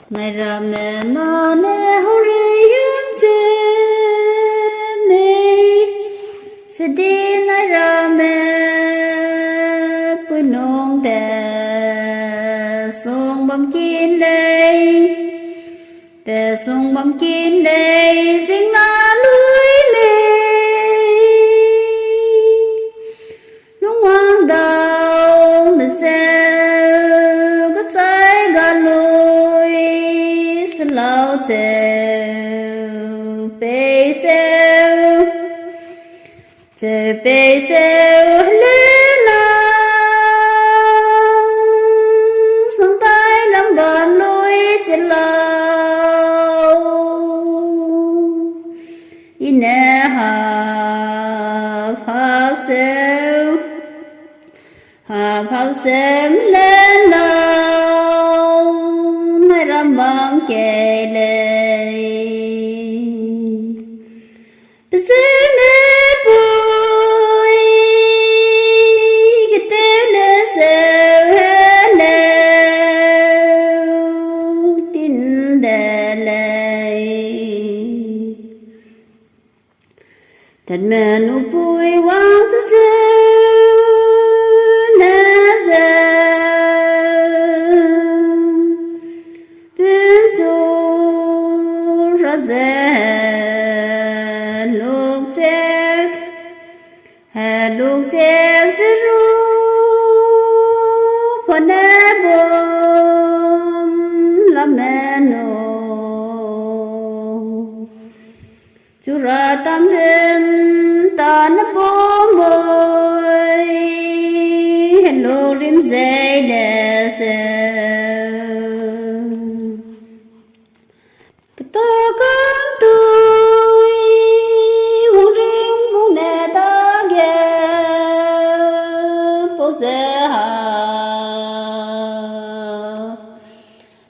Này ra mẹ nó nè hô rê yếm chê mê sẽ đi này ra mẹ bùi nông tè xuống bấm kín đây tè xuống bấm kín đây dính na núi mê lúc ngoan đầu mà sẽ có trái gà lùi sẽ lao chèo bê xeo chèo bê xeo lên nắng sông tay nắm đòn lùi trên lao nè hợp xeo hợp xeo lên lao mai ram băng kề lệ bê nè bùi cái tên nè xeo hết lêu tin đè lệ thật mẹ nụ bùi quang lúc chết sẽ ru phần nè bom làm mẹ nô chú ra tâm hình ta nè bom ơi hình lô rim dây đè xe ta con tôi uống riêng uống nè ta ghé bố sẽ hà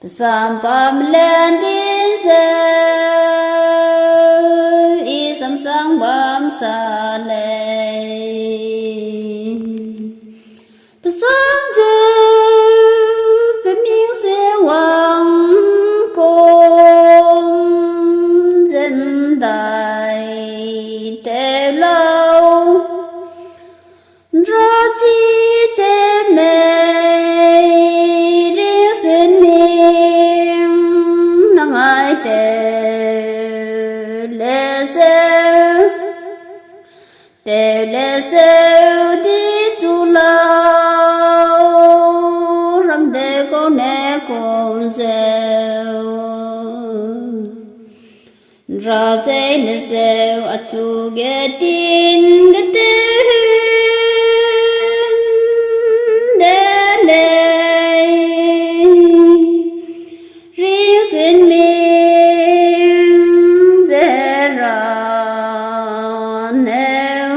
sam pam lên đi xe y sam sang bam sa lệ sam dê bên miếng xe hoàng côn dân đại tê lâu ra chi chế mê riêng xin miệng nắng ai tê lê xeo đi chú lâu răng đê cô nè con xeo ra dây nè xeo à chú ghé tin ghé tin đê lê riêng xin miệng dễ ra nèo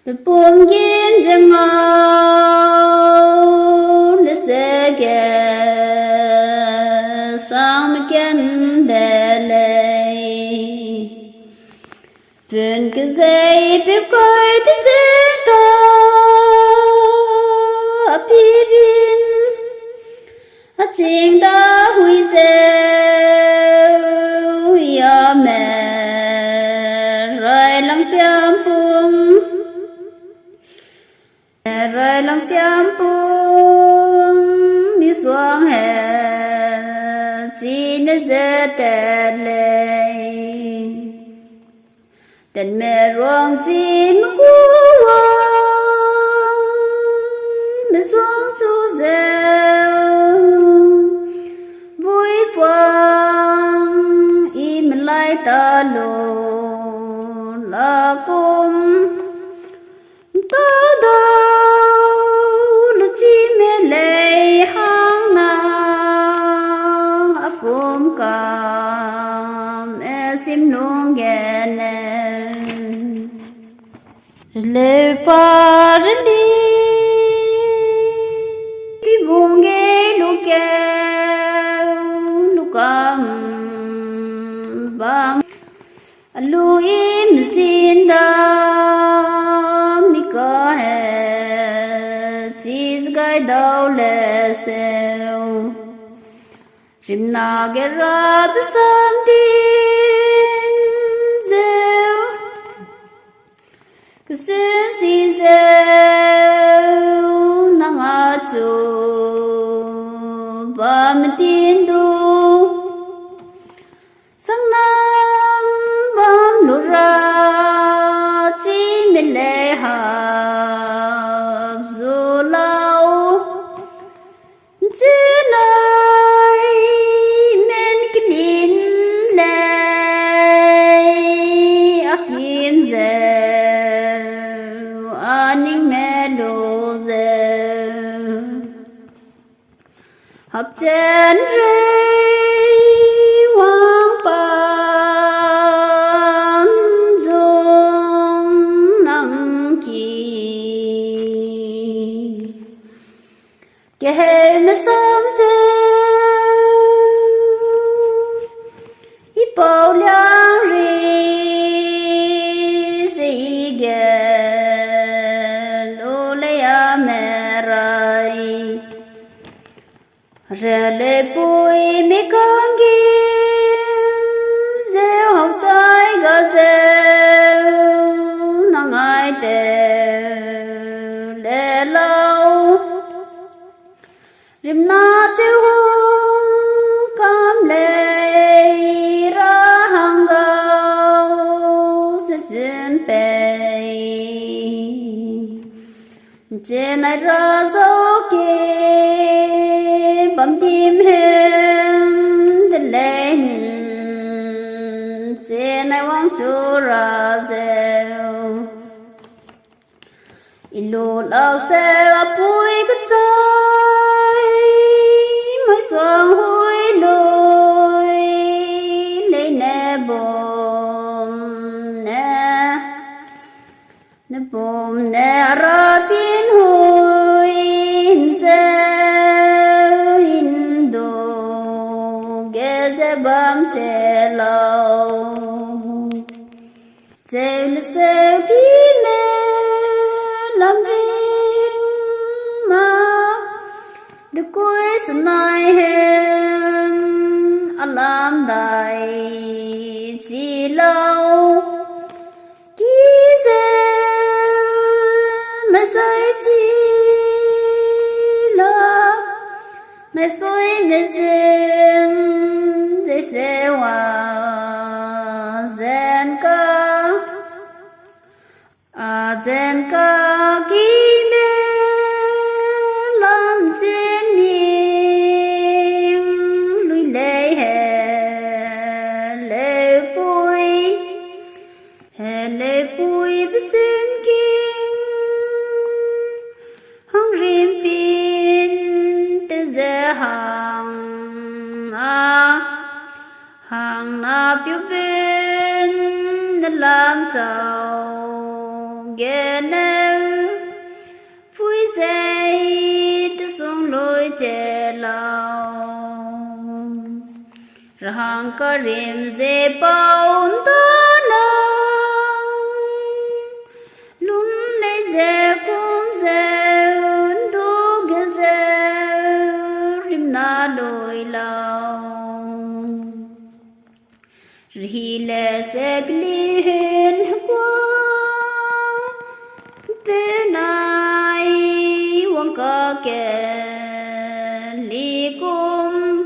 bê bùm yên dễ ngao nè sẽ ghé sang mê kén đê lê vườn cái dây bếp coi thế dễ ta bì bin chính ta hui xeo ya mẹ rồi lăng chăm bùm rồi lăng chăm bùm đi xuống hè chỉ để dễ tè lệ tên mẹ ruộng chỉ mà cú mẹ xuống chú dèo vui vang im lại ta lô là cùng ta đâu lúc chi mẹ lệ hang na ấp ôm cả mẹ sim luôn ghé nè lệ pa đi đi buông ghé lúc kêu lúc cầm vang lu im xin da mi có hè chỉ cái đầu lệ xeo rim na ge rab sam tin zeu cứ si zeu nang a chu bam tin du sang nam bam nu ra chi min le ha zu lao chứ lời men kinh lệ akim zeu aning me do zeu học chân rơi hoang pan dung năng kỳ kể mà sớm zeu bao lang ri si ge lo le a me rai re le pui mi kang gi zeu học sai ga zeu nang ai te le lâu rim na chiu hung cam le ra hang gao se chen pe trên ai ra dấu kê bấm tim hem đến lên trên ai vắng chu ra zeu ilu lao xe apui cái trái mới xoang hôi lôi lấy nè bom nè ra pin hôi zeu hin do ge ze bam che lao zeu le zeu ki me làm riêng mà được cuối xuân này hen anh làm đại chỉ lâu ký zeu mày dạy chỉ là mày xuôi mày riêng dạy zeu à zen ca zen ca ký me làm trên miệng lùi lê hè lê bùi bê xin kinh hông rim pin tư dê hàng na biểu bên nên làm giàu ghé nêu vui dây tư xuống lối chè lao rằng có rim dê bao ta nang lún lấy dê cũng dê đu ghé dê rim na đôi lao ri le se gli hen qua bên ai wang ca kê li cung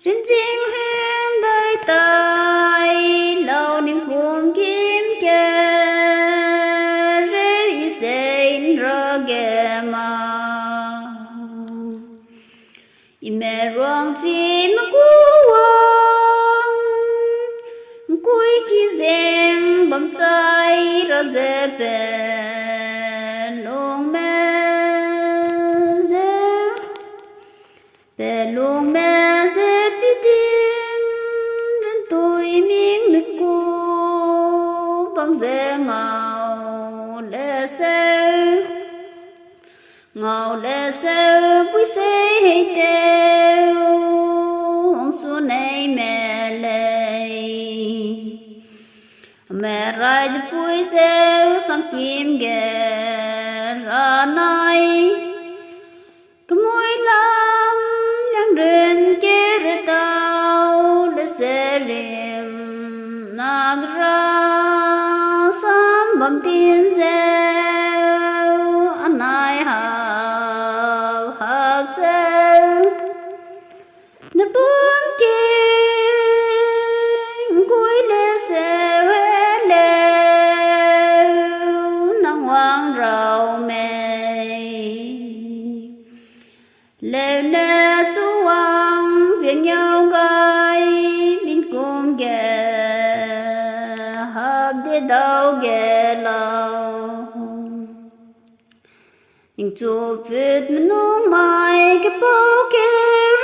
trên chinh hen đời tai lâu niềm cuồng kim kê rê sen ra ghé mà mẹ ruộng chim cuối khi dèm bấm trái ra dễ bè luôn mẹ dễ bị điên đến tôi miếng mít cô bằng dễ ngào lệ sơ vui xe hay teo ông xuống này mẹ mẹ rai giúp vui rêu sang kim ghé ra này cứ mỗi làm nhang rền kê tiên gieo anh ai học học gieo nó buông kinh cuối lê xe huế lêu nắng hoang rau mê lêu lê chú hoàng việc nhau gai bin cùng ghé hợp để đâu ghé lâu nhưng chú biết mình nung mai cái bao kê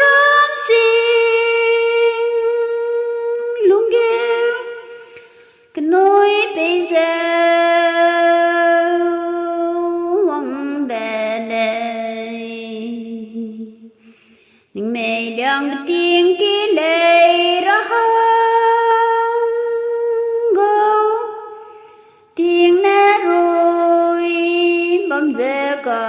rắm xin lung ghé cái nỗi bây giờ vòng đè lệ nhưng mẹ đang tiếng kỹ lệ ra tiếng nét rồi bấm giờ cả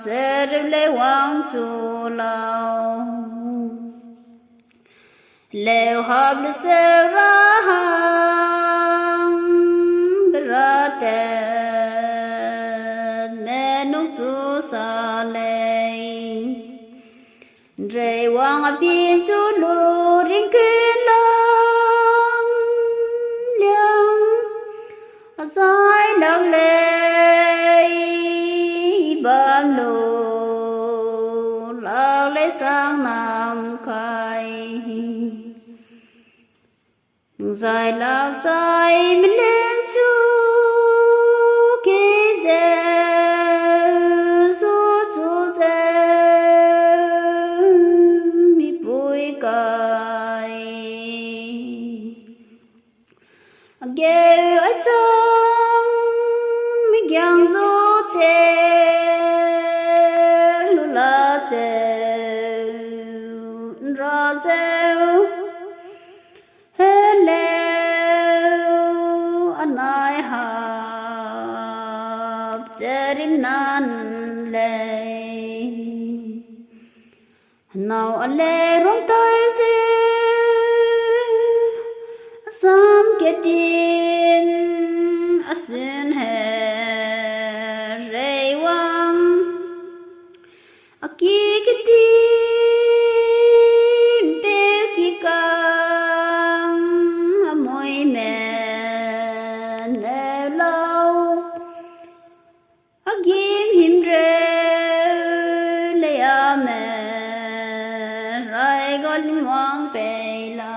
sẽ rơi lệ hoàng chu lao lều hộp lệ sẽ ra hàng ra tết mẹ nông chu sa lệ rơi hoàng ở biên chu lù riêng kinh lòng dài nắng lệ bám lù lao lấy sang nam khai dài lạc dài mình lên chú kê dè chú dè mi bụi cài ghê ở trong mi giang gió chê lu la chê ra rêu hết lêu anh ai hợp chê rin nan lê nào anh lê rong tay xê sam ke tin asin he rewam aki ke tin pe ki kam amoy men ne lâu agim him re le ame rai gol wang pe la